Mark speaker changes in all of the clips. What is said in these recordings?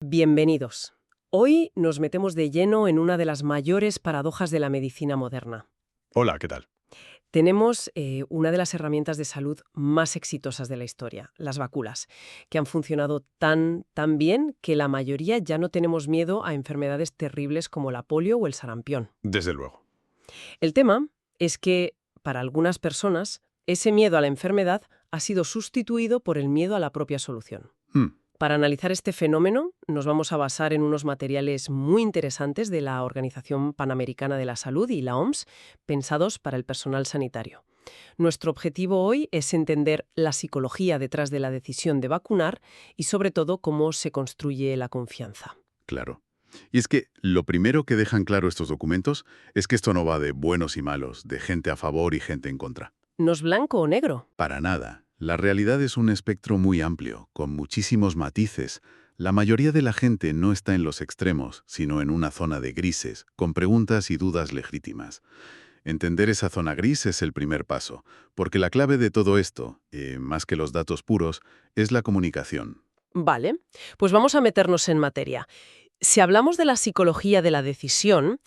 Speaker 1: Bienvenidos. Hoy nos metemos de lleno en una de las mayores paradojas de la medicina moderna.
Speaker 2: Hola, ¿qué tal?
Speaker 1: Tenemos una de las herramientas de salud más exitosas de la historia, las vacunas, que han funcionado tan bien que la mayoría ya no tenemos miedo a enfermedades terribles como la polio o el sarampión.
Speaker 2: Desde luego.
Speaker 1: El tema es que, para algunas personas, ese miedo a la enfermedad ha sido sustituido por el miedo a la propia solución.
Speaker 2: Hmm,
Speaker 1: Para analizar este fenómeno, nos vamos a basar en unos materiales muy interesantes de la Organización Panamericana de la Salud y la OMS, pensados para el personal sanitario. Nuestro objetivo hoy es entender la psicología detrás de la decisión de vacunar y, sobre todo, cómo se construye la confianza.
Speaker 2: claro. Y es que lo primero que dejan claro estos documentos es que esto no va de buenos y malos, de gente a favor y gente en contra.
Speaker 1: ¿No es blanco o negro?
Speaker 2: Para nada. La realidad es un espectro muy amplio, con muchísimos matices. La mayoría de la gente no está en los extremos, sino en una zona de grises, con preguntas y dudas legítimas. Entender esa zona gris es el primer paso, porque la clave de todo esto, más que los datos puros, es la comunicación.
Speaker 1: Vale, pues vamos a meternos en materia. Si hablamos de la psicología de la decisión,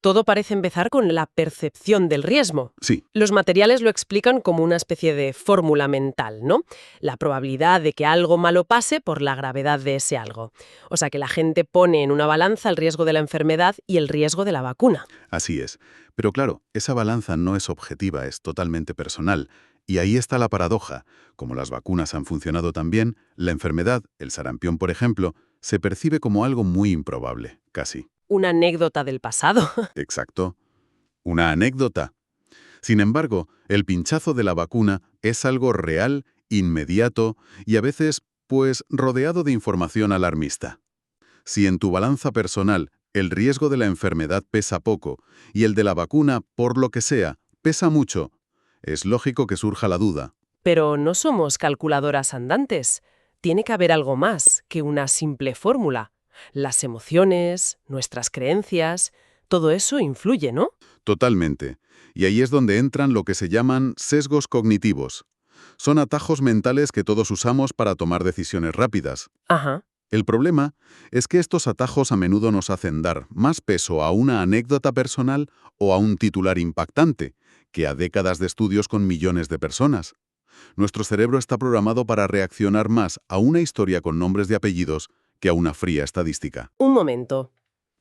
Speaker 1: todo parece empezar con la percepción del riesgo.
Speaker 2: Sí,
Speaker 1: Los materiales lo explican como una especie de fórmula mental, ¿no? La probabilidad de que algo malo pase por la gravedad de ese algo. O sea, que la gente pone en una balanza el riesgo de la enfermedad y el riesgo de la vacuna.
Speaker 2: así es. Pero claro, esa balanza no es objetiva, es totalmente personal. Y ahí está la paradoja. Como las vacunas han funcionado tan bien, la enfermedad, el sarampión por ejemplo, se percibe como algo muy improbable, casi.
Speaker 1: Una anécdota del pasado.
Speaker 2: Exacto. Una anécdota. Sin embargo, el pinchazo de la vacuna es algo real, inmediato y a veces, pues, rodeado de información alarmista. Si en tu balanza personal el riesgo de la enfermedad pesa poco y el de la vacuna, por lo que sea, pesa mucho, es lógico que surja la duda.
Speaker 1: Pero no somos calculadoras andantes. Tiene que haber algo más que una simple fórmula. Las emociones, nuestras creencias, todo eso influye, ¿no?
Speaker 2: Totalmente. Y ahí es donde entran lo que se llaman sesgos cognitivos. Son atajos mentales que todos usamos para tomar decisiones rápidas.
Speaker 1: Ajá.
Speaker 2: El problema es que estos atajos a menudo nos hacen dar más peso a una anécdota personal o a un titular impactante que a décadas de estudios con millones de personas. Nuestro cerebro está programado para reaccionar más a una historia con nombres de apellidos que a una fría estadística.
Speaker 1: Un momento.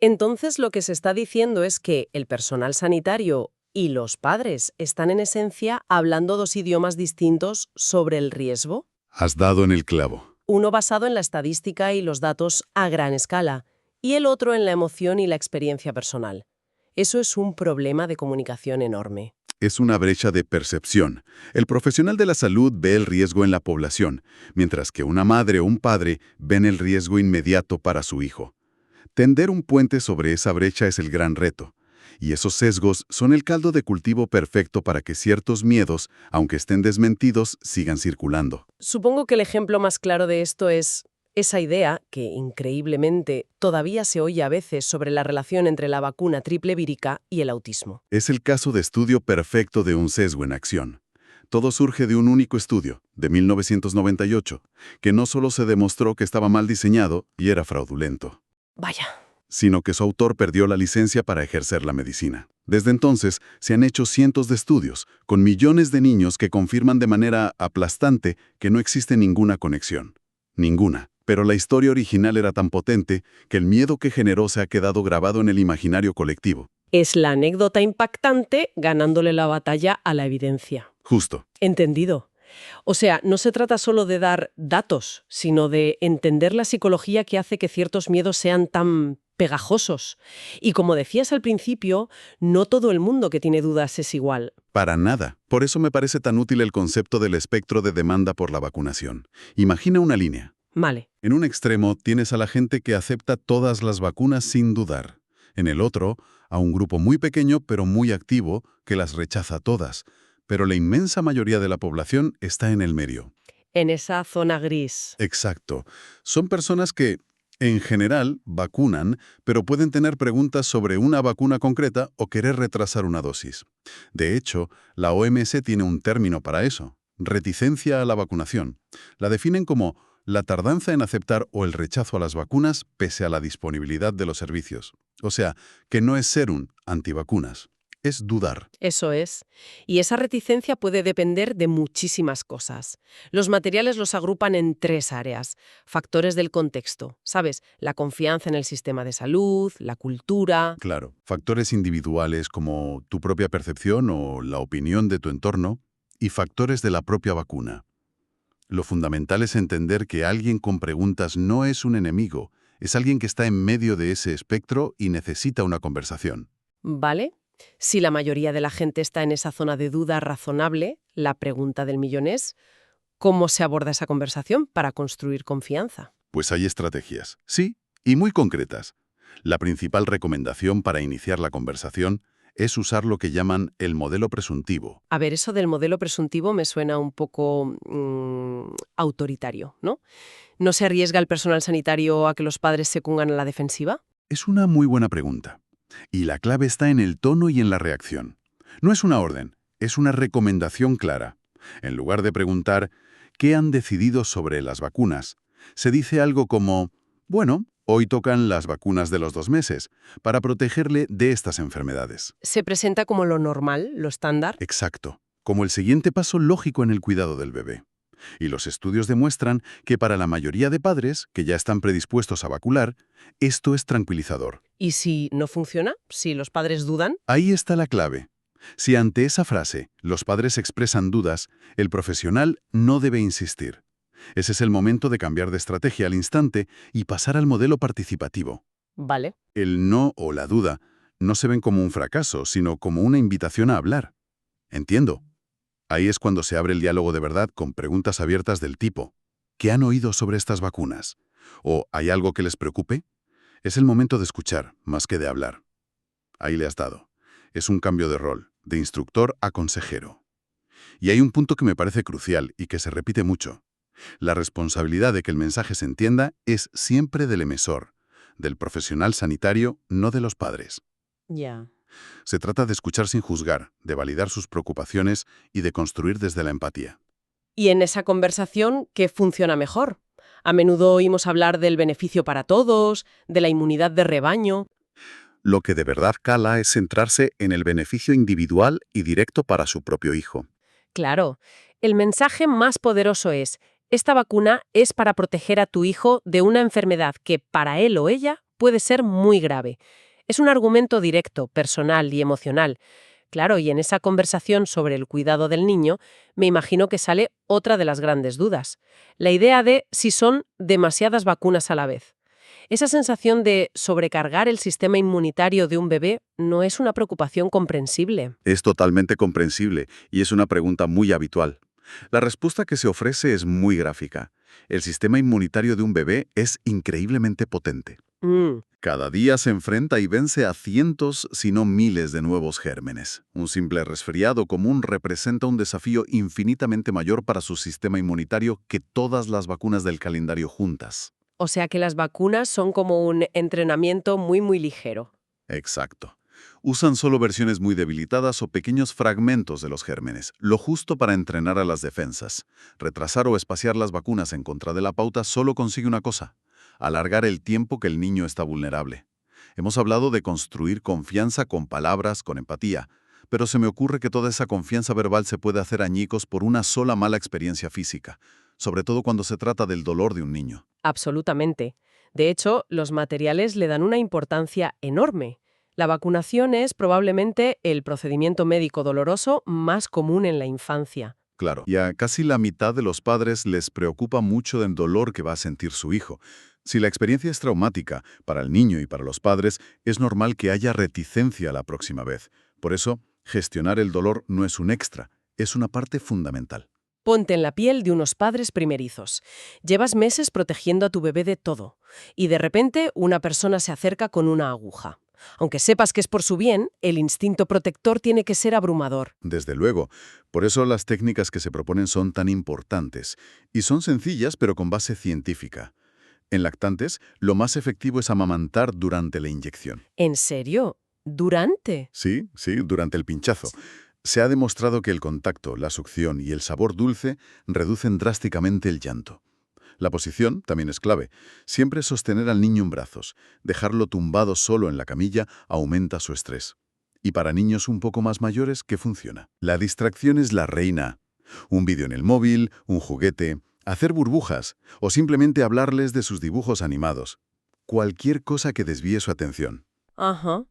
Speaker 1: Entonces lo que se está diciendo es que el personal sanitario y los padres están en esencia hablando dos idiomas distintos sobre el riesgo.
Speaker 2: Has dado en el clavo.
Speaker 1: Uno basado en la estadística y los datos a gran escala, y el otro en la emoción y la experiencia personal. Eso es un problema de comunicación enorme.
Speaker 2: Es una brecha de percepción. El profesional de la salud ve el riesgo en la población, mientras que una madre o un padre ven el riesgo inmediato para su hijo. Tender un puente sobre esa brecha es el gran reto. Y esos sesgos son el caldo de cultivo perfecto para que ciertos miedos, aunque estén desmentidos, sigan circulando.
Speaker 1: Supongo que el ejemplo más claro de esto es esa idea, que increíblemente todavía se oye a veces sobre la relación entre la vacuna triple vírica y el autismo.
Speaker 2: Es el caso de estudio perfecto de un sesgo en acción. Todo surge de un único estudio, de 1998, que no solo se demostró que estaba mal diseñado y era fraudulento,
Speaker 1: Vaya.
Speaker 2: sino que su autor perdió la licencia para ejercer la medicina. Desde entonces, se han hecho cientos de estudios, con millones de niños que confirman de manera aplastante que no existe ninguna conexión. Ninguna. Pero la historia original era tan potente que el miedo que generó se ha quedado grabado en el imaginario colectivo.
Speaker 1: Es la anécdota impactante ganándole la batalla a la evidencia.
Speaker 2: Justo.
Speaker 1: Entendido. O sea, no se trata solo de dar datos, sino de entender la psicología que hace que ciertos miedos sean tan pegajosos. Y como decías al principio, no todo el mundo que tiene dudas es igual.
Speaker 2: Para nada. Por eso me parece tan útil el concepto del espectro de demanda por la vacunación. Imagina una línea.
Speaker 1: Vale.
Speaker 2: En un extremo tienes a la gente que acepta todas las vacunas sin dudar. En el otro, a un grupo muy pequeño pero muy activo que las rechaza todas. Pero la inmensa mayoría de la población está en el medio.
Speaker 1: En esa zona gris.
Speaker 2: Exacto. Son personas que, en general, vacunan, pero pueden tener preguntas sobre una vacuna concreta o querer retrasar una dosis. De hecho, la OMS tiene un término para eso: reticencia a la vacunación. La definen como La tardanza en aceptar o el rechazo a las vacunas pese a la disponibilidad de los servicios. O sea, que no es ser un antivacunas, es dudar.
Speaker 1: Eso es. Y esa reticencia puede depender de muchísimas cosas. Los materiales los agrupan en tres áreas. Factores del contexto, ¿sabes? La confianza en el sistema de salud, la cultura.
Speaker 2: Claro, factores individuales como tu propia percepción o la opinión de tu entorno y factores de la propia vacuna. Lo fundamental es entender que alguien con preguntas no es un enemigo, es alguien que está en medio de ese espectro y necesita una conversación.
Speaker 1: ¿Vale? Si la mayoría de la gente está en esa zona de duda razonable, la pregunta del millón es, ¿cómo se aborda esa conversación para construir confianza?
Speaker 2: Pues hay estrategias, sí, y muy concretas. La principal recomendación para iniciar la conversación es usar lo que llaman el modelo presuntivo.
Speaker 1: A ver, eso del modelo presuntivo me suena un poco autoritario, ¿no? ¿No se arriesga el personal sanitario a que los padres se pongan a la defensiva?
Speaker 2: Es una muy buena pregunta. Y la clave está en el tono y en la reacción. No es una orden, es una recomendación clara. En lugar de preguntar ¿qué han decidido sobre las vacunas?, se dice algo como bueno, hoy tocan las vacunas de los 2 meses para protegerle de estas enfermedades.
Speaker 1: Se presenta como lo normal, lo estándar.
Speaker 2: Exacto, como el siguiente paso lógico en el cuidado del bebé. Y los estudios demuestran que para la mayoría de padres que ya están predispuestos a vacunar, esto es tranquilizador.
Speaker 1: ¿Y si no funciona? ¿Si los padres dudan?
Speaker 2: Ahí está la clave. Si ante esa frase los padres expresan dudas, el profesional no debe insistir. Ese es el momento de cambiar de estrategia al instante y pasar al modelo participativo.
Speaker 1: Vale.
Speaker 2: El no o la duda no se ven como un fracaso, sino como una invitación a hablar. Entiendo. Ahí es cuando se abre el diálogo de verdad con preguntas abiertas del tipo ¿qué han oído sobre estas vacunas? ¿O hay algo que les preocupe? Es el momento de escuchar, más que de hablar. Ahí le has dado. Es un cambio de rol, de instructor a consejero. Y hay un punto que me parece crucial y que se repite mucho. La responsabilidad de que el mensaje se entienda es siempre del emisor, del profesional sanitario, no de los padres.
Speaker 1: Ya.
Speaker 2: Se trata de escuchar sin juzgar, de validar sus preocupaciones y de construir desde la empatía.
Speaker 1: ¿Y en esa conversación qué funciona mejor? A menudo oímos hablar del beneficio para todos, de la inmunidad de rebaño.
Speaker 2: Lo que de verdad cala es centrarse en el beneficio individual y directo para su propio hijo.
Speaker 1: Claro, el mensaje más poderoso es, esta vacuna es para proteger a tu hijo de una enfermedad que para él o ella puede ser muy grave. Es un argumento directo, personal y emocional. Claro, y en esa conversación sobre el cuidado del niño, me imagino que sale otra de las grandes dudas. La idea de si son demasiadas vacunas a la vez. Esa sensación de sobrecargar el sistema inmunitario de un bebé no es una preocupación comprensible.
Speaker 2: Es totalmente comprensible y es una pregunta muy habitual. La respuesta que se ofrece es muy gráfica. El sistema inmunitario de un bebé es increíblemente potente.
Speaker 1: Mm,
Speaker 2: Cada día se enfrenta y vence a cientos, si no miles de nuevos gérmenes. Un simple resfriado común representa un desafío infinitamente mayor para su sistema inmunitario que todas las vacunas del calendario juntas.
Speaker 1: o sea que las vacunas son como un entrenamiento muy ligero.
Speaker 2: Exacto. Usan solo versiones muy debilitadas o pequeños fragmentos de los gérmenes, lo justo para entrenar a las defensas. Retrasar o espaciar las vacunas en contra de la pauta solo consigue una cosa: alargar el tiempo que el niño está vulnerable. Hemos hablado de construir confianza con palabras, con empatía, pero se me ocurre que toda esa confianza verbal se puede hacer añicos por una sola mala experiencia física, sobre todo cuando se trata del dolor de un niño.
Speaker 1: Absolutamente. De hecho, los materiales le dan una importancia enorme. La vacunación es probablemente el procedimiento médico doloroso más común en la infancia.
Speaker 2: Claro, y a casi la mitad de los padres les preocupa mucho del dolor que va a sentir su hijo. Si la experiencia es traumática para el niño y para los padres, es normal que haya reticencia la próxima vez. Por eso, gestionar el dolor no es un extra, es una parte fundamental.
Speaker 1: Ponte en la piel de unos padres primerizos. Llevas meses protegiendo a tu bebé de todo, y de repente una persona se acerca con una aguja. Aunque sepas que es por su bien, el instinto protector tiene que ser abrumador.
Speaker 2: Desde luego, por eso las técnicas que se proponen son tan importantes, y son sencillas pero con base científica. En lactantes, lo más efectivo es amamantar durante la inyección.
Speaker 1: ¿En serio? ¿Durante?
Speaker 2: Sí, durante el pinchazo. Se ha demostrado que el contacto, la succión y el sabor dulce reducen drásticamente el llanto. La posición también es clave. Siempre sostener al niño en brazos. Dejarlo tumbado solo en la camilla aumenta su estrés. Y para niños un poco más mayores, ¿qué funciona? La distracción es la reina. Un vídeo en el móvil, un juguete, hacer burbujas o simplemente hablarles de sus dibujos animados. Cualquier cosa que desvíe su atención.
Speaker 1: Ajá.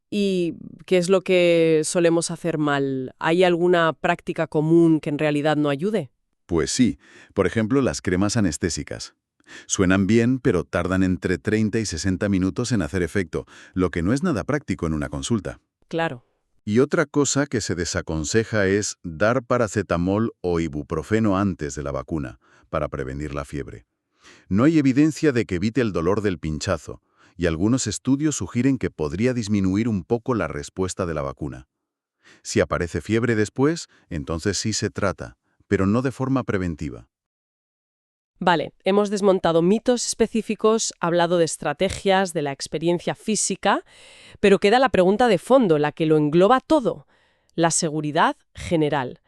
Speaker 1: ¿Y qué es lo que solemos hacer mal? ¿Hay alguna práctica común que en realidad no ayude?
Speaker 2: Pues sí, por ejemplo, las cremas anestésicas. Suenan bien, pero tardan entre 30 y 60 minutos en hacer efecto, lo que no es nada práctico en una consulta.
Speaker 1: Claro.
Speaker 2: Y otra cosa que se desaconseja es dar paracetamol o ibuprofeno antes de la vacuna, para prevenir la fiebre. No hay evidencia de que evite el dolor del pinchazo, y algunos estudios sugieren que podría disminuir un poco la respuesta de la vacuna. Si aparece fiebre después, entonces sí se trata, pero no de forma preventiva.
Speaker 1: Vale, hemos desmontado mitos específicos, hablado de estrategias, de la experiencia física, pero queda la pregunta de fondo, la que lo engloba todo, la seguridad general.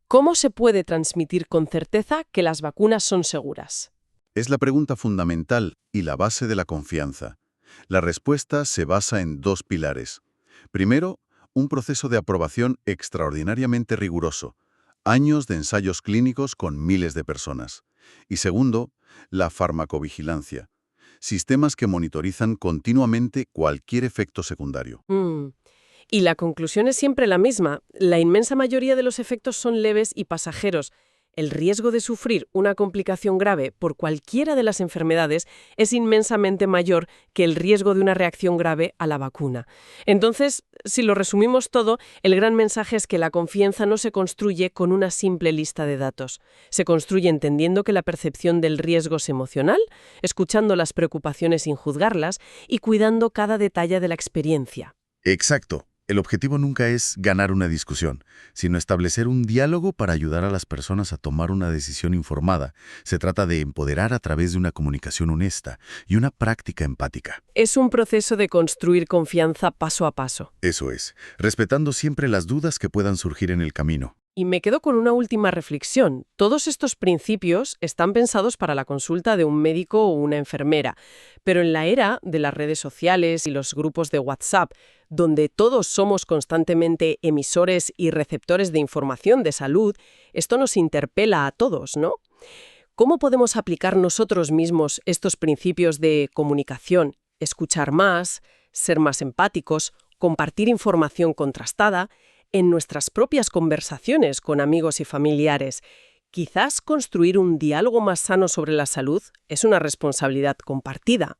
Speaker 1: ¿Cómo se puede transmitir con certeza que las vacunas son seguras?
Speaker 2: Es la pregunta fundamental y la base de la confianza. La respuesta se basa en dos pilares. Primero, un proceso de aprobación extraordinariamente riguroso, años de ensayos clínicos con miles de personas. Y segundo, la farmacovigilancia, sistemas que monitorizan continuamente cualquier efecto secundario.
Speaker 1: Y la conclusión es siempre la misma. La inmensa mayoría de los efectos son leves y pasajeros. El riesgo de sufrir una complicación grave por cualquiera de las enfermedades es inmensamente mayor que el riesgo de una reacción grave a la vacuna. Entonces, si lo resumimos todo, el gran mensaje es que la confianza no se construye con una simple lista de datos. Se construye entendiendo que la percepción del riesgo es emocional, escuchando las preocupaciones sin juzgarlas y cuidando cada detalle de la experiencia.
Speaker 3: Exacto. El objetivo nunca es ganar una discusión, sino establecer un diálogo para ayudar a las personas a tomar una decisión informada. Se trata de empoderar a través de una comunicación honesta y una práctica empática.
Speaker 1: Es un proceso de construir confianza paso a paso.
Speaker 3: Eso es, respetando siempre las dudas que puedan surgir en el camino.
Speaker 1: Y me quedo con una última reflexión. Todos estos principios están pensados para la consulta de un médico o una enfermera, pero en la era de las redes sociales y los grupos de WhatsApp, donde todos somos constantemente emisores y receptores de información de salud, esto nos interpela a todos, ¿no? ¿Cómo podemos aplicar nosotros mismos estos principios de comunicación, escuchar más, ser más empáticos, compartir información contrastada en nuestras propias conversaciones con amigos y familiares? Quizás construir un diálogo más sano sobre la salud es una responsabilidad compartida.